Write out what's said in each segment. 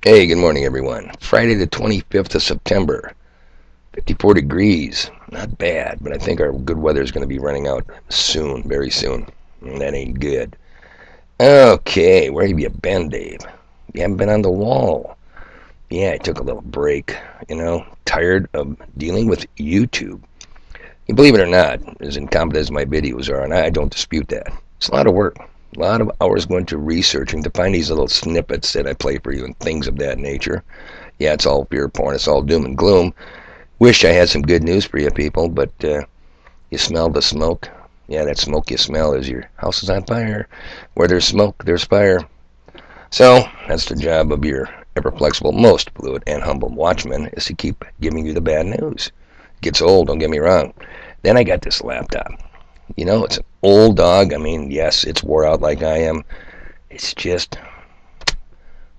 Hey, good morning, everyone. Friday the 25th of September, 54 degrees. Not bad, but I think our good weather is going to be running out soon, very soon. And that ain't good. Okay, where have you been, Dave? You haven't been on the wall. Yeah, I took a little break, tired of dealing with YouTube. You believe it or not, as incompetent as my videos are, and I don't dispute that, it's a lot of work. A lot of hours going to researching to find these little snippets that I play for you and things of that nature. Yeah, it's all beer porn. It's all doom and gloom. Wish I had some good news for you people, but you smell the smoke. Yeah, that smoke you smell is your house is on fire. Where there's smoke, there's fire. So, that's the job of your ever-flexible, most fluid, and humble watchman, is to keep giving you the bad news. It gets old, don't get me wrong. Then I got this laptop. It's an old dog. I mean, yes, it's wore out like I am. It's just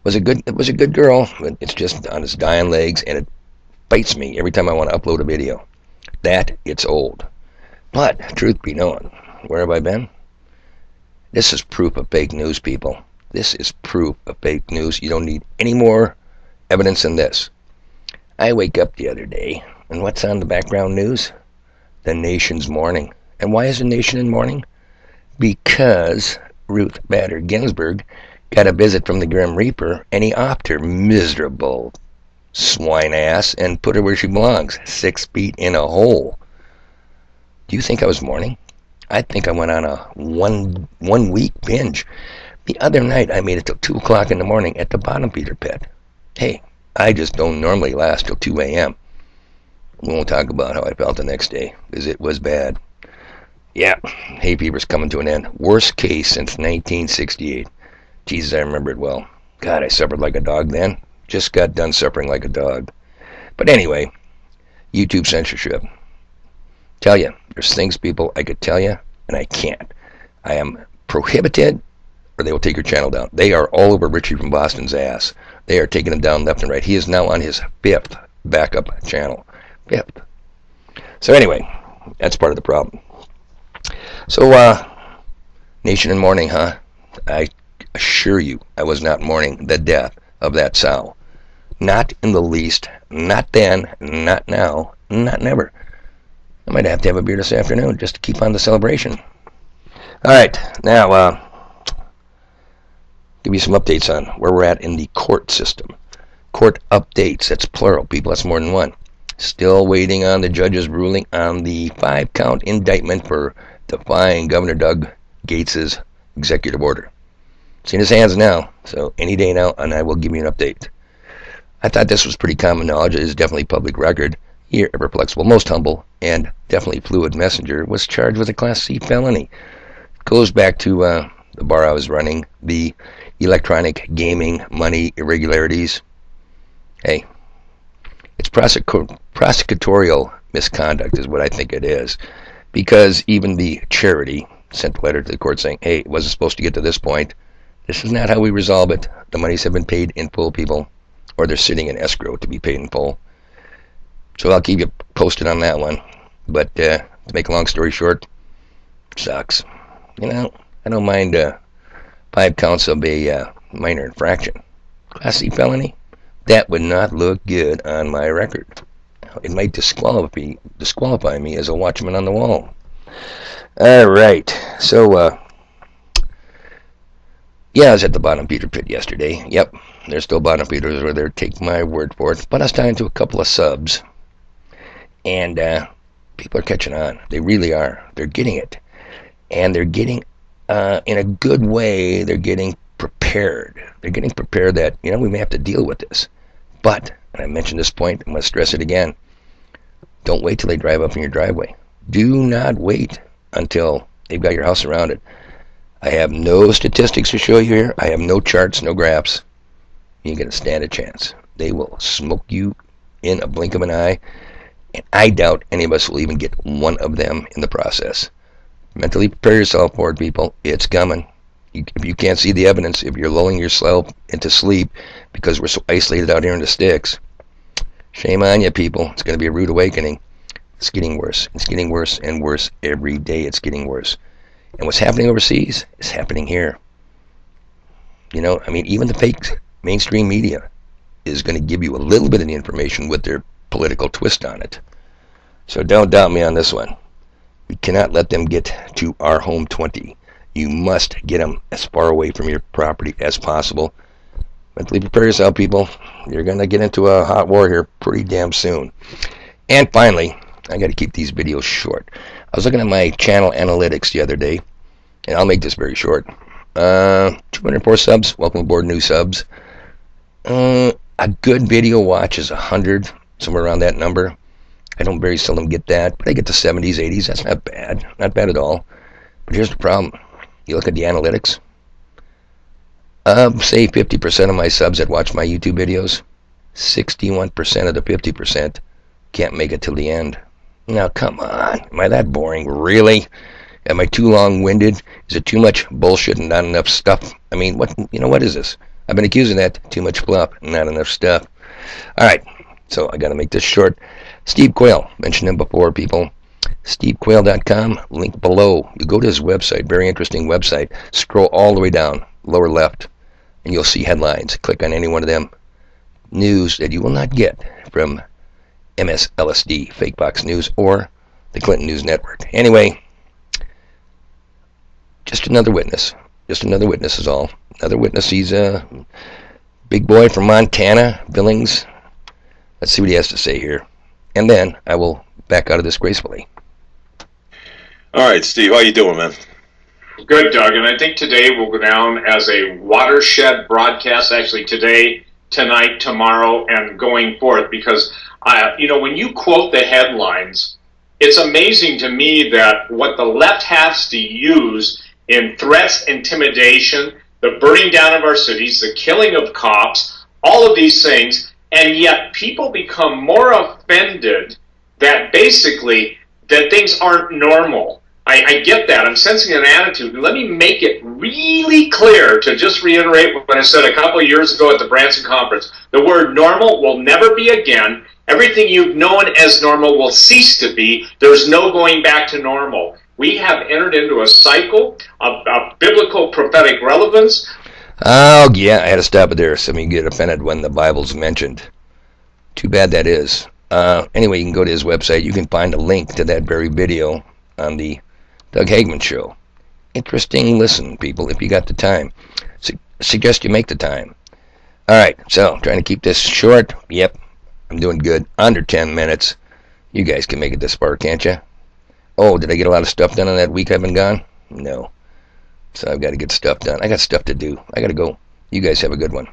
it was a good girl, but it's just on its dying legs, and it bites me every time I want to upload a video. It's old. But truth be known, where have I been? This is proof of fake news, people. This is proof of fake news. You don't need any more evidence than this. I wake up the other day, and what's on the background news? The nation's mourning. And why is the nation in mourning? Because Ruth Bader Ginsburg got a visit from the Grim Reaper, and he offed her, miserable swine ass, and put her where she belongs, 6 feet in a hole. Do you think I was mourning? I think I went on a one week binge. The other night I made it till 2 o'clock in the morning at the bottom feeder pit. Hey, I just don't normally last till 2 a.m. We won't talk about how I felt the next day, because it was bad. Yeah, hay fever's coming to an end. Worst case since 1968. Jesus, I remember it well. God, I suffered like a dog then. Just got done suffering like a dog. But anyway, YouTube censorship. Tell you, there's things, people, I could tell you, and I can't. I am prohibited, or they will take your channel down. They are all over Richie from Boston's ass. They are taking him down left and right. He is now on his 5th backup channel. 5th. So anyway, that's part of the problem. So, nation in mourning, huh? I assure you, I was not mourning the death of that sow. Not in the least. Not then. Not now. Not never. I might have to have a beer this afternoon just to keep on the celebration. All right, now, give you some updates on where we're at in the court system. Court updates. That's plural, people. That's more than one. Still waiting on the judge's ruling on the 5-count indictment for defying Governor Doug Gates' executive order. It's in his hands now, so any day now, and I will give you an update. I thought this was pretty common knowledge. It is definitely public record. Here, ever flexible, most humble, and definitely fluid messenger was charged with a Class C felony. It goes back to the bar I was running, the electronic gaming money irregularities. Hey, it's prosecutorial misconduct is what I think it is, because even the charity sent a letter to the court saying, hey, it wasn't supposed to get to this point. This is not how we resolve it. The monies have been paid in full, people, or they're sitting in escrow to be paid in full. So I'll keep you posted on that one. But to make a long story short, sucks. I don't mind 5 counts of a minor infraction. Class C felony? That would not look good on my record. It might disqualify me as a watchman on the wall. All right. So, yeah, I was at the bottom feeder pit yesterday. Yep, there's still bottom feeders over there. Take my word for it. But I was talking to a couple of subs, and people are catching on. They really are. They're getting it, and they're getting, in a good way, they're getting prepared. They're getting prepared that, we may have to deal with this. But, and I mentioned this point, I'm going to stress it again, don't wait till they drive up in your driveway. Do not wait until they've got your house surrounded. I have no statistics to show you here. I have no charts, no graphs. You ain't going to stand a chance. They will smoke you in a blink of an eye, and I doubt any of us will even get one of them in the process. Mentally prepare yourself for it, people. It's coming. If you can't see the evidence, if you're lulling yourself into sleep because we're so isolated out here in the sticks, shame on you, people. It's going to be a rude awakening. It's getting worse. It's getting worse and worse every day. It's getting worse. And what's happening overseas is happening here. Even the fake mainstream media, is going to give you a little bit of the information with their political twist on it. So don't doubt me on this one. We cannot let them get to our home 20. You must get them as far away from your property as possible. Mentally prepare yourself, people. You're going to get into a hot war here pretty damn soon. And finally, I got to keep these videos short. I was looking at my channel analytics the other day, and I'll make this very short. 204 subs. Welcome aboard, new subs. A good video watch is 100, somewhere around that number. I don't very seldom get that, but I get the 70s, 80s. That's not bad. Not bad at all. But here's the problem. You look at the analytics. Say 50% of my subs that watch my YouTube videos, 61% of the 50% can't make it till the end. Now, come on. Am I that boring? Really? Am I too long-winded? Is it too much bullshit and not enough stuff? I mean, what is this? I've been accusing that. Too much fluff and not enough stuff. All right. So I got to make this short. Steve Quayle. Mentioned him before, people. SteveQuayle.com. Link below. You go to his website. Very interesting website. Scroll all the way down, lower left, and you'll see headlines. Click on any one of them. News that you will not get from MSLSD, Fake Box News, or the Clinton News Network. Anyway, just another witness. Just another witness is all. Another witness. He's a big boy from Montana, Billings. Let's see what he has to say here. And then I will back out of this gracefully. All right, Steve, how you doing, man? Good, Doug. And I think today will go down as a watershed broadcast, actually today, tonight, tomorrow, and going forth. Because, when you quote the headlines, it's amazing to me that what the left has to use in threats, intimidation, the burning down of our cities, the killing of cops, all of these things, and yet people become more offended that basically that things aren't normal. I get that. I'm sensing an attitude. Let me make it really clear to just reiterate what I said a couple of years ago at the Branson Conference. The word normal will never be again. Everything you've known as normal will cease to be. There's no going back to normal. We have entered into a cycle of biblical prophetic relevance. Oh, yeah, I had to stop it there. Some of you get offended when the Bible's mentioned. Too bad that is. Anyway, you can go to his website. You can find a link to that very video on the Doug Hagmann Show. Interesting listen, people, if you got the time. Suggest you make the time. All right, so trying to keep this short. Yep, I'm doing good. Under 10 minutes. You guys can make it this far, can't you? Oh, did I get a lot of stuff done in that week I've been gone? No. So I've got to get stuff done. I got stuff to do. I got to go. You guys have a good one.